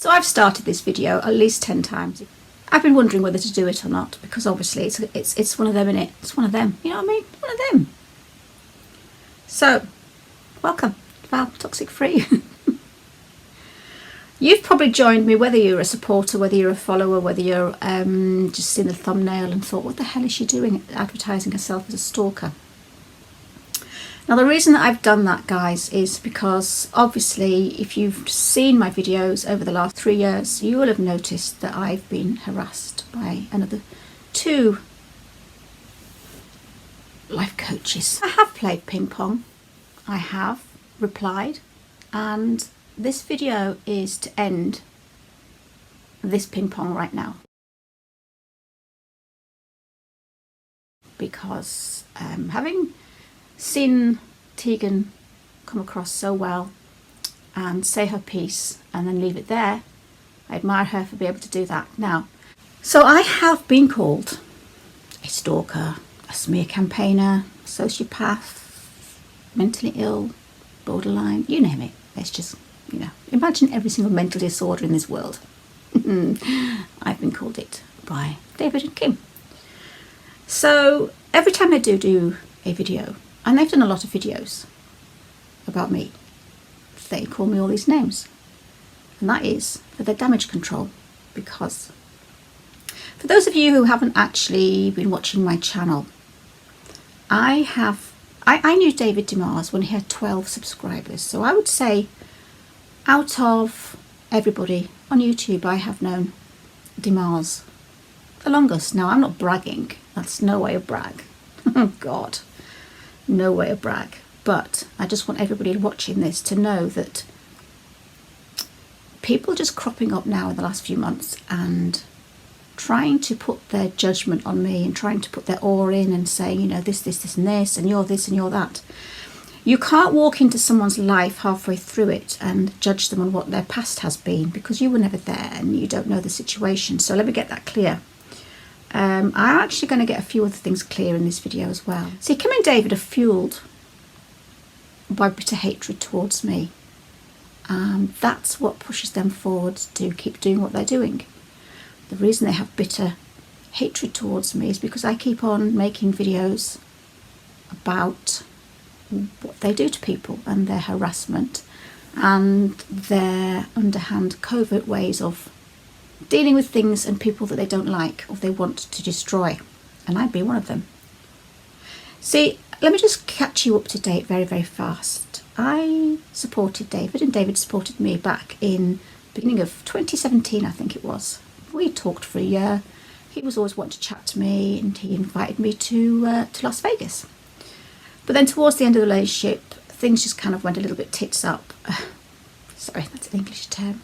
So I've started this video at least 10 times. I've been wondering whether to do it or not, because obviously it's one of them, innit? It's one of them, you know what I mean? One of them. So, welcome, Val, Toxic Free. You've probably joined me, whether you're a supporter, whether you're a follower, whether you're just seen the thumbnail and thought, what the hell is she doing advertising herself as a stalker? Now the reason that I've done that, guys, is because obviously if you've seen my videos over the last 3 years, you will have noticed that I've been harassed by another 2 life coaches. I have played ping pong, I have replied, and this video is to end this ping pong right now. Because having seen Tegan come across so well and say her piece and then leave it there, I admire her for being able to do that. Now, so I have been called a stalker, a smear campaigner, a sociopath, mentally ill, borderline, you name it. Let's just, you know, imagine every single mental disorder in this world. I've been called it by David and Kim. So every time I do a video, and they've done a lot of videos about me, they call me all these names. And that is for their damage control. Because for those of you who haven't actually been watching my channel, I knew David Demars when he had 12 subscribers. So I would say out of everybody on YouTube, I have known Demars the longest. Now, I'm not bragging. That's no way of brag. Oh, God. No way of brag. But I just want everybody watching this to know that people just cropping up now in the last few months and trying to put their judgment on me and trying to put their awe in and saying, you know, this, and this, and you're this and you're that. You can't walk into someone's life halfway through it and judge them on what their past has been, because you were never there and you don't know the situation. So let me get that clear. I'm actually going to get a few other things clear in this video as well. See, Kim and David are fueled by bitter hatred towards me. That's what pushes them forward to keep doing what they're doing. The reason they have bitter hatred towards me is because I keep on making videos about what they do to people and their harassment and their underhand covert ways of dealing with things and people that they don't like or they want to destroy, and I'd be one of them. See, let me just catch you up to date very, very fast. I supported David and David supported me back in the beginning of 2017, I think it was. We talked for a year. He was always wanting to chat to me and he invited me to Las Vegas. But then towards the end of the relationship, things just kind of went a little bit tits up. Sorry, that's an English term.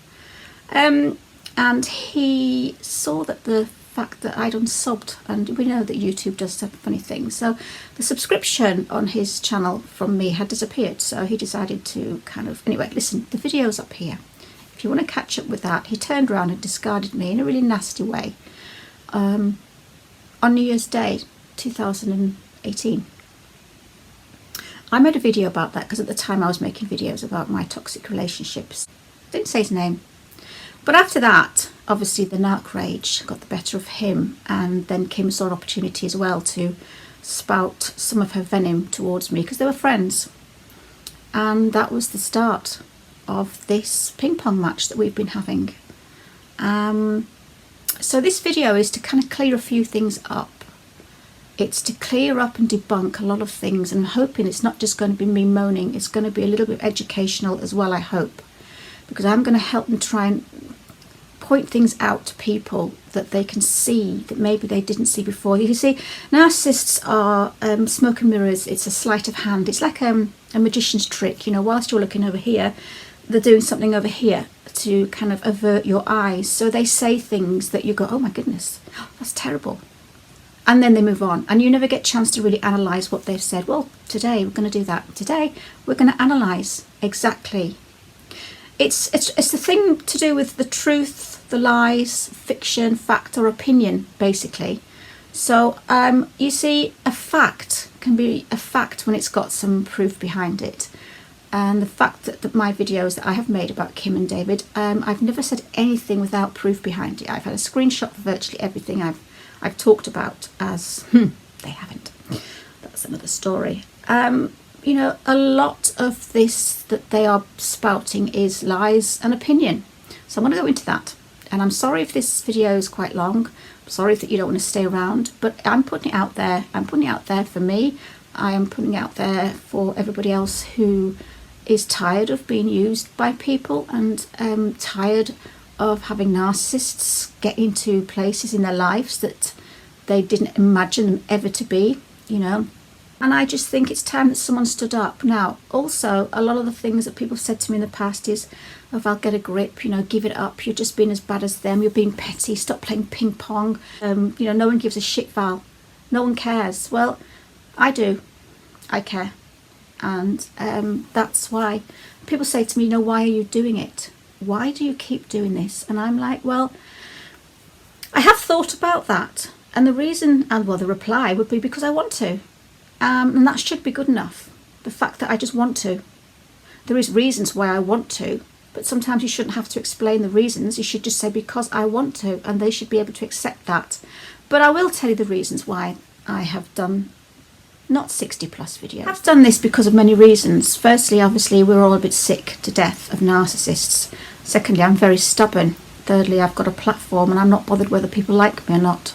And he saw that the fact that I'd unsubbed, and we know that YouTube does some funny things, so the subscription on his channel from me had disappeared, so he decided to kind of, anyway, listen, the video's up here. If you want to catch up with that, he turned around and discarded me in a really nasty way on New Year's Day 2018. I made a video about that because at the time I was making videos about my toxic relationships. Didn't say his name. But after that, obviously the narc rage got the better of him, and then Kim saw an opportunity as well to spout some of her venom towards me because they were friends. And that was the start of this ping pong match that we've been having. So this video is to kind of clear a few things up. It's to clear up and debunk a lot of things, and I'm hoping it's not just going to be me moaning, it's going to be a little bit educational as well, I hope. Because I'm going to help them try and point things out to people that they can see that maybe they didn't see before. You see, narcissists are smoke and mirrors. It's a sleight of hand. It's like a magician's trick. You know, whilst you're looking over here, they're doing something over here to kind of avert your eyes. So they say things that you go, oh my goodness, that's terrible. And then they move on. And you never get a chance to really analyse what they've said. Well, today we're going to do that. Today we're going to analyse exactly. It's the thing to do with the truth, the lies, fiction, fact or opinion, basically. So you see, a fact can be a fact when it's got some proof behind it. And the fact that my videos that I have made about Kim and David, I've never said anything without proof behind it. I've had a screenshot for virtually everything I've talked about as they haven't. That's another story. You know, a lot of this that they are spouting is lies and opinion. So I'm going to go into that. And I'm sorry if this video is quite long. I'm sorry that you don't want to stay around, but I'm putting it out there. I'm putting it out there for me. I am putting it out there for everybody else who is tired of being used by people and tired of having narcissists get into places in their lives that they didn't imagine them ever to be, you know. And I just think it's time that someone stood up. Now, also, a lot of the things that people have said to me in the past is, oh, Val, get a grip, you know, give it up. You're just being as bad as them. You're being petty. Stop playing ping pong. You know, no one gives a shit, Val. No one cares. Well, I do. I care. And that's why people say to me, you know, why are you doing it? Why do you keep doing this? And I'm like, well, I have thought about that. And the reason, and well, the reply would be because I want to. And that should be good enough. The fact that I just want to. There is reasons why I want to, but sometimes you shouldn't have to explain the reasons. You should just say, because I want to, and they should be able to accept that. But I will tell you the reasons why I have done not 60 plus videos. I've done this because of many reasons. Firstly, obviously, we're all a bit sick to death of narcissists. Secondly, I'm very stubborn. Thirdly, I've got a platform and I'm not bothered whether people like me or not.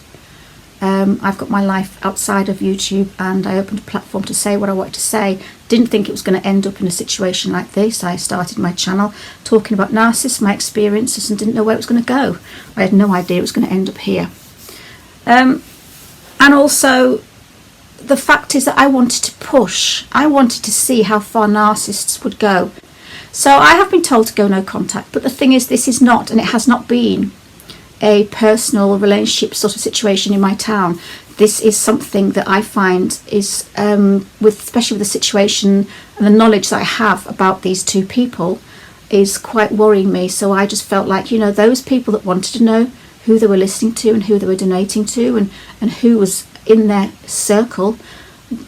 I've got my life outside of YouTube, and I opened a platform to say what I wanted to say. Didn't think it was going to end up in a situation like this. I started my channel talking about narcissists, my experiences, and didn't know where it was going to go. I had no idea it was going to end up here. And also, the fact is that I wanted to push. I wanted to see how far narcissists would go. So I have been told to go no contact, but the thing is, this is not, and it has not been, a personal relationship sort of situation in my town. This is something that I find is, especially with the situation and the knowledge that I have about these two people, is quite worrying me. So I just felt like, you know, those people that wanted to know who they were listening to and who they were donating to and who was in their circle,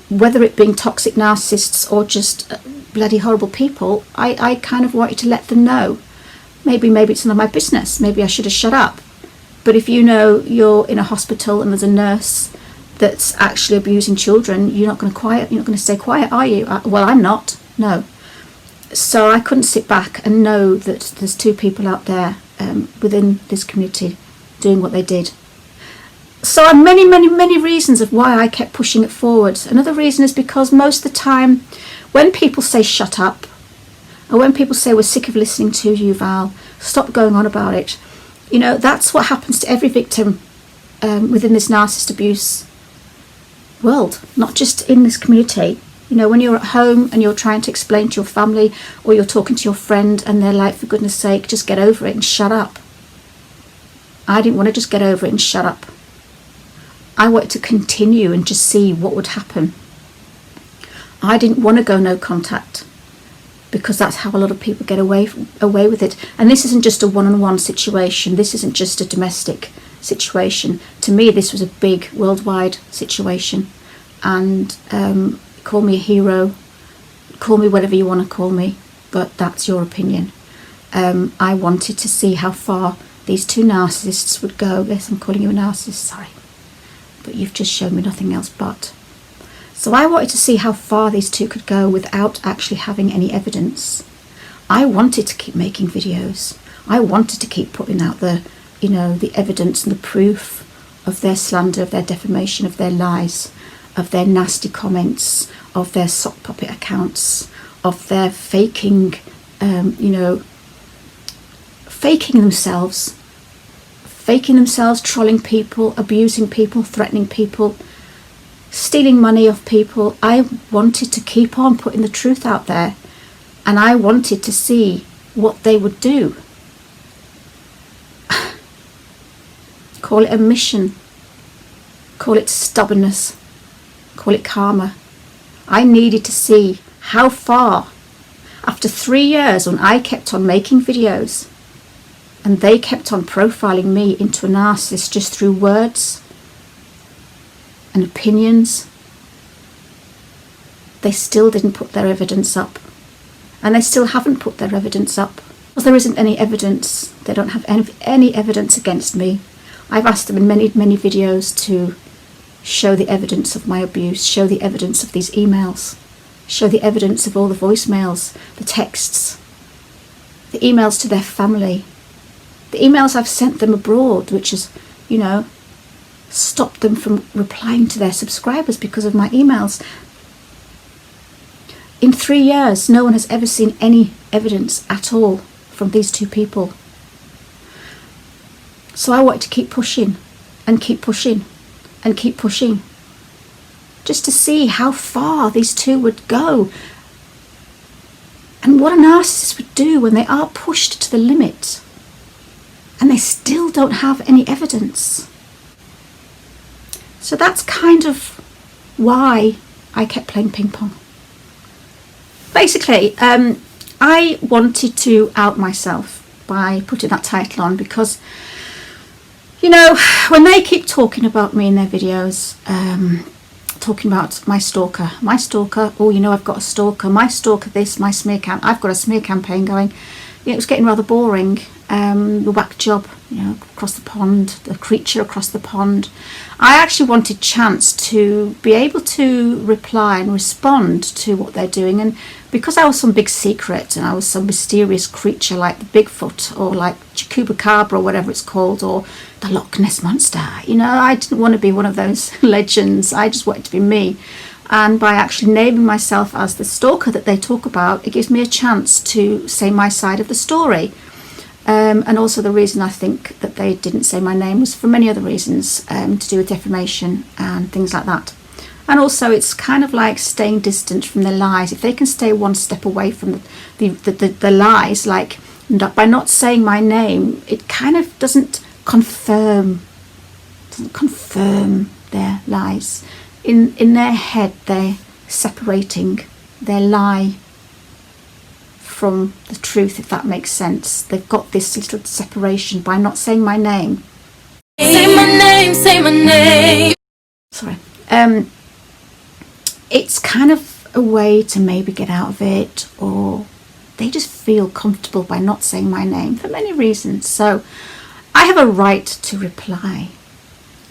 whether it being toxic narcissists or just bloody horrible people, I kind of wanted to let them know. Maybe it's none of my business. Maybe I should have shut up. But if you know you're in a hospital and there's a nurse that's actually abusing children, you're not going to stay quiet, are you? Well, I'm not. No. So I couldn't sit back and know that there's two people out there within this community doing what they did. So many reasons of why I kept pushing it forward. Another reason is because most of the time when people say shut up, or when people say we're sick of listening to you, Val, stop going on about it, you know, that's what happens to every victim within this narcissist abuse world, not just in this community. You know, when you're at home and you're trying to explain to your family, or you're talking to your friend and they're like, for goodness sake, just get over it and shut up. I didn't want to just get over it and shut up. I wanted to continue and just see what would happen. I didn't want to go no contact, because that's how a lot of people get away with it. And this isn't just a one-on-one situation. This isn't just a domestic situation. To me, this was a big worldwide situation. And call me a hero, call me whatever you want to call me, but that's your opinion. I wanted to see how far these two narcissists would go. Yes, I'm calling you a narcissist, sorry. But you've just shown me nothing else but. So I wanted to see how far these two could go without actually having any evidence. I wanted to keep making videos. I wanted to keep putting out the evidence and the proof of their slander, of their defamation, of their lies, of their nasty comments, of their sock puppet accounts, of their faking themselves, trolling people, abusing people, threatening people, stealing money off people. I wanted to keep on putting the truth out there, and I wanted to see what they would do. Call it a mission, call it stubbornness, call it karma. I needed to see how far, after 3 years when I kept on making videos and they kept on profiling me into a narcissist just through words and opinions, they still didn't put their evidence up. and they still haven't put their evidence up. Because there isn't any evidence, they don't have any evidence against me. I've asked them in many videos to show the evidence of my abuse, show the evidence of these emails, show the evidence of all the voicemails, the texts, the emails to their family, the emails I've sent them abroad, which has, you know, stopped them from replying to their subscribers because of my emails. In 3 years, no one has ever seen any evidence at all from these two people. So I wanted to keep pushing and keep pushing and keep pushing, just to see how far these two would go and what a narcissist would do when they are pushed to the limit and they still don't have any evidence. So that's kind of why I kept playing ping pong. Basically, I wanted to out myself by putting that title on because, you know, when they keep talking about me in their videos, talking about my stalker, oh, you know, I've got a stalker, my stalker this, my smear campaign, I've got a smear campaign going. It was getting rather boring. The whack job, you know, across the pond, the creature across the pond. I actually wanted chance to be able to reply and respond to what they're doing, and because I was some big secret and I was some mysterious creature like the Bigfoot or like Chupacabra or whatever it's called, or the Loch Ness Monster, you know, I didn't want to be one of those legends. I just wanted to be me. And by actually naming myself as the stalker that they talk about, it gives me a chance to say my side of the story. And also the reason I think that they didn't say my name was for many other reasons, to do with defamation and things like that. And also it's kind of like staying distant from the lies. If they can stay one step away from the lies, like by not saying my name, it kind of doesn't confirm their lies. In their head, they're separating their lie from the truth, if that makes sense. They've got this little separation by not saying my name. Say my name, say my name. Sorry. It's kind of a way to maybe get out of it, or they just feel comfortable by not saying my name for many reasons. So I have a right to reply.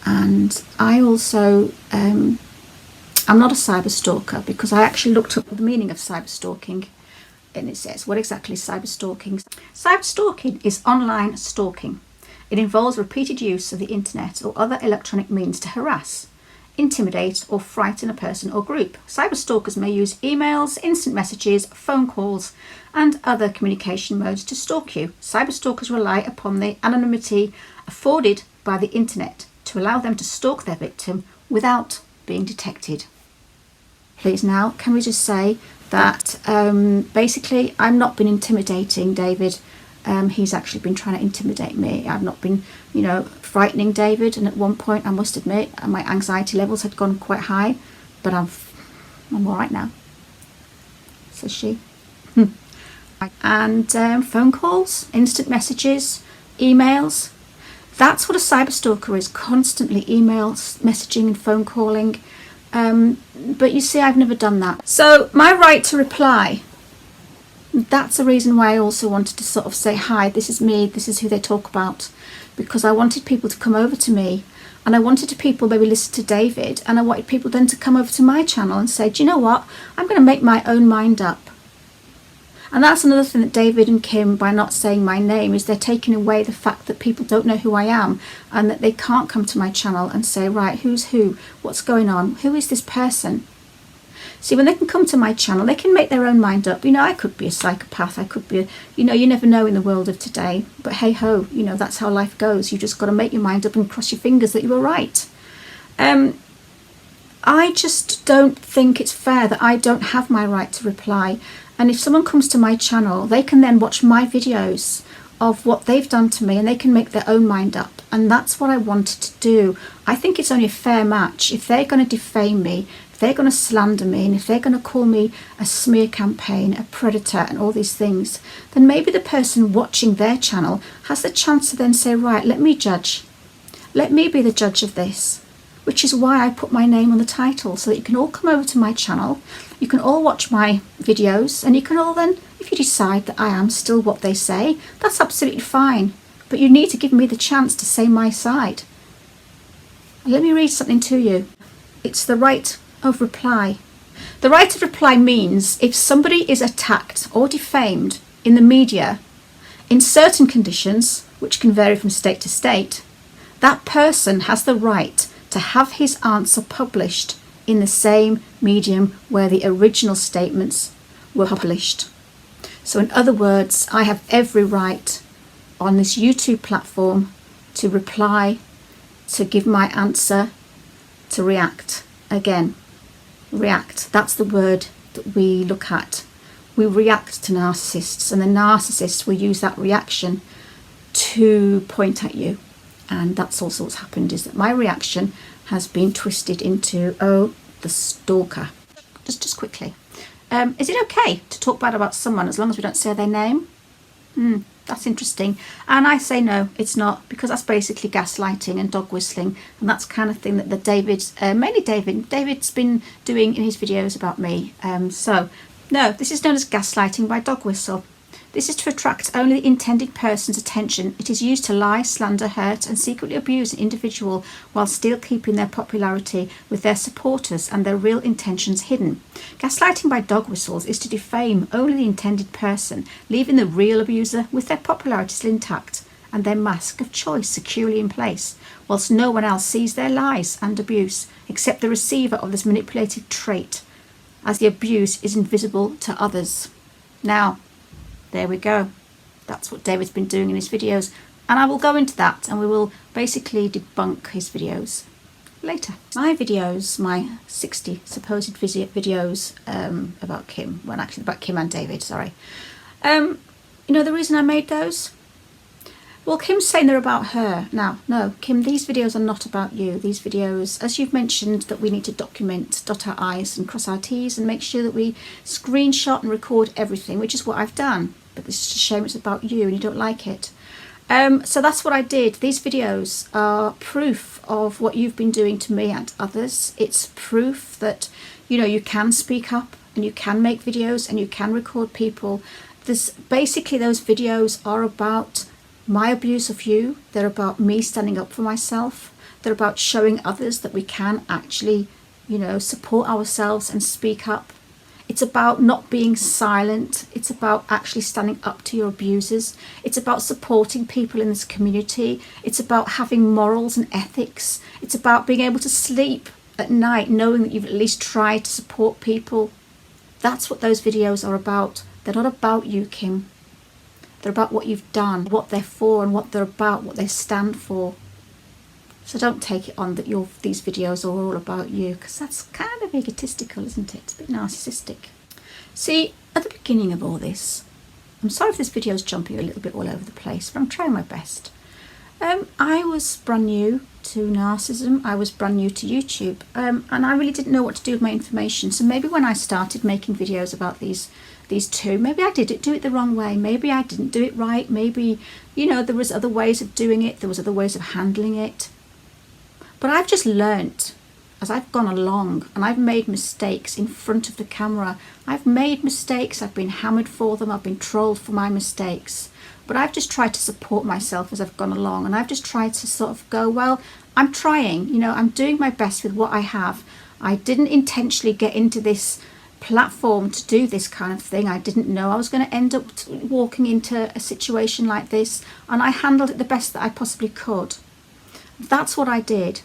And I also, I'm not a cyber stalker, because I actually looked up the meaning of cyber stalking, and it says, what exactly is cyber stalking? Cyber stalking is online stalking. It involves repeated use of the internet or other electronic means to harass, intimidate or frighten a person or group. Cyber stalkers may use emails, instant messages, phone calls and other communication modes to stalk you. Cyber stalkers rely upon the anonymity afforded by the internet to allow them to stalk their victim without being detected. Please now, can we just say that basically I'm not been intimidating David. He's actually been trying to intimidate me. I've not been, you know, frightening David, and at one point I must admit my anxiety levels had gone quite high, but I'm all right now, says she. And phone calls, instant messages, emails. That's what a cyber stalker is, constantly emails, messaging and phone calling. But you see, I've never done that. So my right to reply, that's the reason why I also wanted to sort of say, hi, this is me, this is who they talk about, because I wanted people to come over to me, and I wanted people maybe listen to David, and I wanted people then to come over to my channel and say, do you know what, I'm going to make my own mind up. And that's another thing that David and Kim, by not saying my name, is they're taking away the fact that people don't know who I am, and that they can't come to my channel and say, right, who's who, what's going on, who is this person? See, when they can come to my channel, they can make their own mind up. You know, I could be a psychopath, I could be, you know, you never know in the world of today, but hey ho, you know, that's how life goes. You just got to make your mind up and cross your fingers that you were right. I just don't think it's fair that I don't have my right to reply. And if someone comes to my channel, they can then watch my videos of what they've done to me, and they can make their own mind up. And that's what I wanted to do. I think it's only a fair match. If they're going to defame me, if they're going to slander me, and if they're going to call me a smear campaign, a predator and all these things, then maybe the person watching their channel has the chance to then say, right, let me judge. Let me be the judge of this. Which is why I put my name on the title, so that you can all come over to my channel, you can all watch my videos, and you can all then If you decide that I am still what they say, that's absolutely fine. But you need to give me the chance to say my side. Let me read something to you. It's the right of reply. The right of reply means if somebody is attacked or defamed in the media in certain conditions, which can vary from state to state, that person has the right to have his answer published in the same medium where the original statements were published. So in other words, I have every right on this YouTube platform to reply, to give my answer, to react. Again, react. That's the word that we look at. We react to narcissists, and the narcissists will use that reaction to point at you. And that's also what's happened, is that my reaction has been twisted into, oh, the stalker. Just quickly. Is it okay to talk bad about someone as long as we don't say their name? That's interesting. And I say no, it's not, because that's basically gaslighting and dog whistling, and that's kind of thing that mainly David's been doing in his videos about me. So no, this is known as gaslighting by dog whistle. This is to attract only the intended person's attention. It is used to lie, slander, hurt and secretly abuse an individual while still keeping their popularity with their supporters and their real intentions hidden. Gaslighting by dog whistles is to defame only the intended person, leaving the real abuser with their popularity still intact and their mask of choice securely in place, whilst no one else sees their lies and abuse except the receiver of this manipulative trait, as the abuse is invisible to others. Now, there we go. That's what David's been doing in his videos. And I will go into that, and we will basically debunk his videos later. My videos, my 60 supposed videos about Kim, well actually about Kim and David, sorry. You know the reason I made those? Well, Kim's saying they're about her. Now, no, Kim, these videos are not about you. These videos, as you've mentioned, that we need to document, dot our I's and cross our T's and make sure that we screenshot and record everything, which is what I've done. But it's just a shame it's about you and you don't like it. So that's what I did. These videos are proof of what you've been doing to me and others. It's proof that, you know, you can speak up and you can make videos and you can record people. Basically, those videos are about my abuse of you. They're about me standing up for myself. They're about showing others that we can actually, you know, support ourselves and speak up. It's about not being silent. It's about actually standing up to your abusers. It's about supporting people in this community. It's about having morals and ethics. It's about being able to sleep at night knowing that you've at least tried to support people. That's what those videos are about. They're not about you, Kim. They're about what you've done, what they're for and what they're about, what they stand for. So don't take it on that these videos are all about you, because that's kind of egotistical, isn't it? It's a bit narcissistic. See, at the beginning of all this, I'm sorry if this video is jumping a little bit all over the place, but I'm trying my best. I was brand new to narcissism. I was brand new to YouTube, and I really didn't know what to do with my information. So maybe when I started making videos about these two, maybe I did do it the wrong way. Maybe I didn't do it right. Maybe, you know, there was other ways of doing it. There was other ways of handling it. But I've just learnt as I've gone along, and I've made mistakes in front of the camera. I've made mistakes. I've been hammered for them. I've been trolled for my mistakes. But I've just tried to support myself as I've gone along, and I've just tried to sort of go, well, I'm trying, you know, I'm doing my best with what I have. I didn't intentionally get into this platform to do this kind of thing. I didn't know I was going to end up walking into a situation like this, and I handled it the best that I possibly could. That's what I did.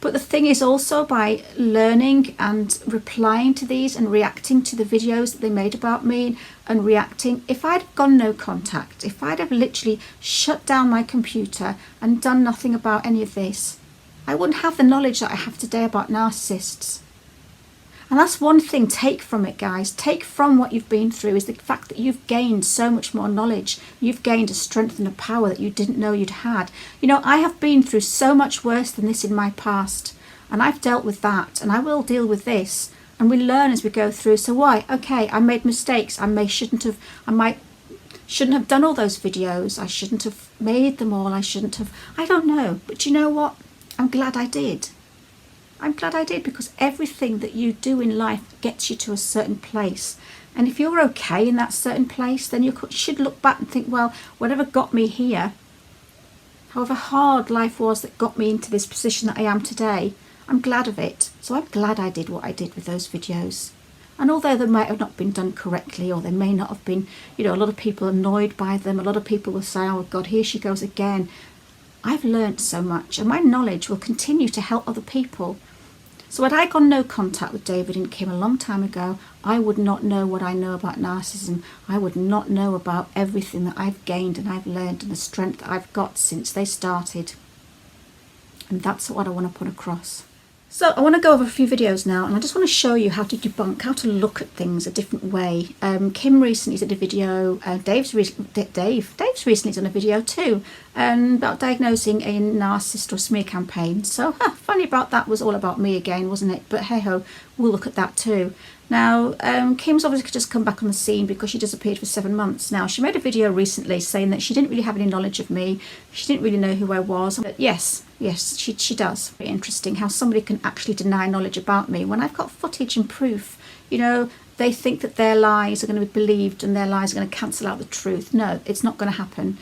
But the thing is also, by learning and replying to these and reacting to the videos that they made about me and reacting, if I'd gone no contact, if I'd have literally shut down my computer and done nothing about any of this, I wouldn't have the knowledge that I have today about narcissists. And that's one thing, take from it, guys. Take from what you've been through is the fact that you've gained so much more knowledge. You've gained a strength and a power that you didn't know you'd had. You know, I have been through so much worse than this in my past, and I've dealt with that, and I will deal with this. And we learn as we go through. So why? Okay, I made mistakes. I shouldn't have done all those videos. I shouldn't have made them all. I don't know. But you know what? I'm glad I did. I'm glad I did, because everything that you do in life gets you to a certain place. And if you're okay in that certain place, then you should look back and think, well, whatever got me here, however hard life was that got me into this position that I am today, I'm glad of it. So I'm glad I did what I did with those videos. And although they might have not been done correctly, or they may not have been, you know, a lot of people annoyed by them, a lot of people will say, oh God, here she goes again. I've learned so much, and my knowledge will continue to help other people. So had I gone no contact with David and Kim a long time ago, I would not know what I know about narcissism. I would not know about everything that I've gained and I've learned and the strength that I've got since they started. And that's what I want to put across. So I want to go over a few videos now, and I just want to show you how to debunk, how to look at things a different way. Kim recently did a video, Dave's recently done a video too, about diagnosing a narcissist or smear campaign. So funny about that was all about me again, wasn't it? But hey ho, we'll look at that too. Now, Kim's obviously just come back on the scene because she disappeared for 7 months. Now, she made a video recently saying that she didn't really have any knowledge of me. She didn't really know who I was. But yes, she does. Very interesting how somebody can actually deny knowledge about me when I've got footage and proof. You know, they think that their lies are going to be believed and their lies are going to cancel out the truth. No, it's not going to happen.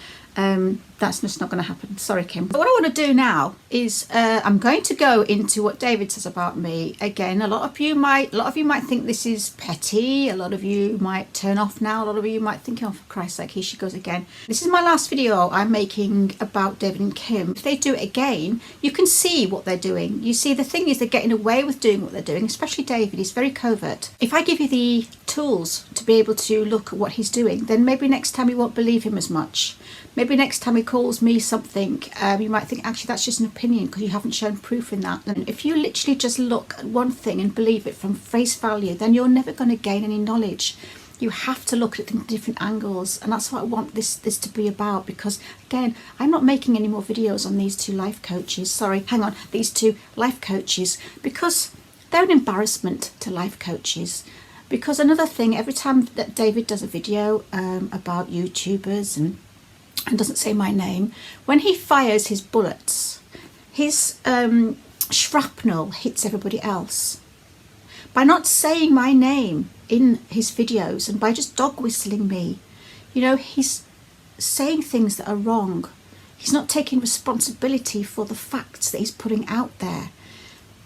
That's just not going to happen. Sorry, Kim. But what I want to do now is I'm going to go into what David says about me. Again, a lot of you might think this is petty. A lot of you might turn off now. A lot of you might think, oh, for Christ's sake, here she goes again. This is my last video I'm making about David and Kim. If they do it again, you can see what they're doing. You see, the thing is, they're getting away with doing what they're doing, especially David. He's very covert. If I give you the tools to be able to look at what he's doing, then maybe next time you won't believe him as much. Maybe next time he calls me something, you might think, actually, that's just an opinion because you haven't shown proof in that. And if you literally just look at one thing and believe it from face value, then you're never going to gain any knowledge. You have to look at it from different angles. And that's what I want this to be about, because, again, I'm not making any more videos on these two life coaches. These two life coaches, because they're an embarrassment to life coaches. Because another thing, every time that David does a video about YouTubers and doesn't say my name, when he fires his bullets, his shrapnel hits everybody else. By not saying my name in his videos and by just dog whistling me, you know, he's saying things that are wrong. He's not taking responsibility for the facts that he's putting out there.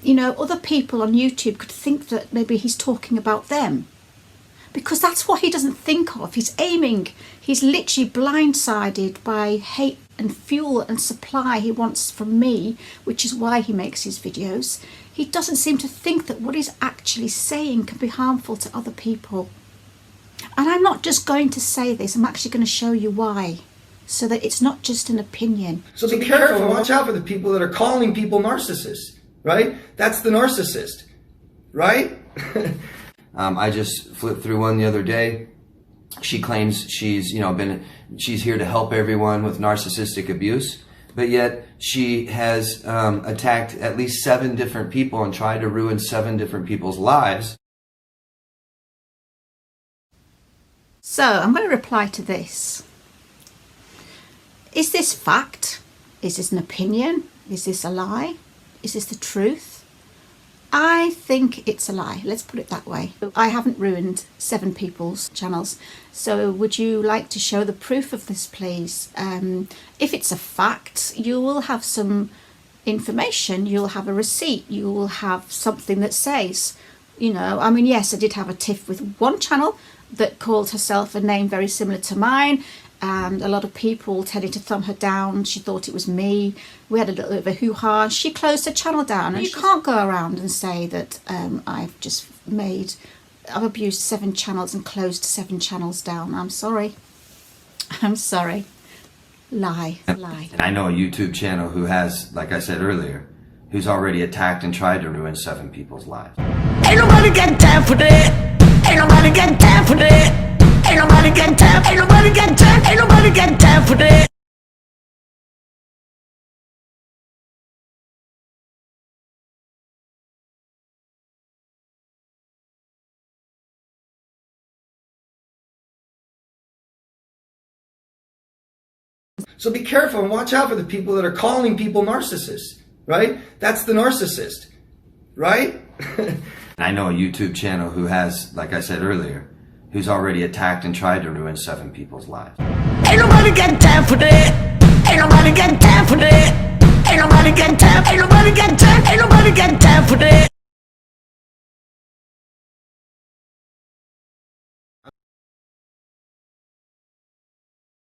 You know, other people on YouTube could think that maybe he's talking about them, because that's what he doesn't think of. He's literally blindsided by hate and fuel and supply he wants from me, which is why he makes his videos. He doesn't seem to think that what he's actually saying can be harmful to other people. And I'm not just going to say this, I'm actually going to show you why, so that it's not just an opinion. So be careful and watch out for the people that are calling people narcissists, right? That's the narcissist, right? I just flipped through one the other day. She claims she's here to help everyone with narcissistic abuse, but yet she has attacked at least 7 different people and tried to ruin 7 different people's lives. So I'm going to reply to this. Is this fact? Is this an opinion? Is this a lie? Is this the truth? I think it's a lie. Let's put it that way. I haven't ruined 7 people's channels. So would you like to show the proof of this, please? If it's a fact, you will have some information. You'll have a receipt. You will have something that says, you know, I mean, yes, I did have a tiff with one channel that called herself a name very similar to mine. And a lot of people tended to thumb her down. She thought it was me. We had a little bit of a hoo-ha. She closed her channel down. And you can't go around and say that I've abused 7 channels and closed 7 channels down. I'm sorry. I'm sorry. Lie. Lie. And I know a YouTube channel who has, like I said earlier, who's already attacked and tried to ruin 7 people's lives. Ain't nobody got time for that. Ain't nobody got time for that. Ain't nobody got time, ain't nobody got time, ain't nobody got time for that. So be careful and watch out for the people that are calling people narcissists, right? That's the narcissist, right? I know a YouTube channel who has, like I said earlier, who's already attacked and tried to ruin 7 people's lives. Ain't nobody got time for that. Ain't nobody got time for that. Ain't nobody got time. Ain't nobody got time. Ain't nobody got time for that.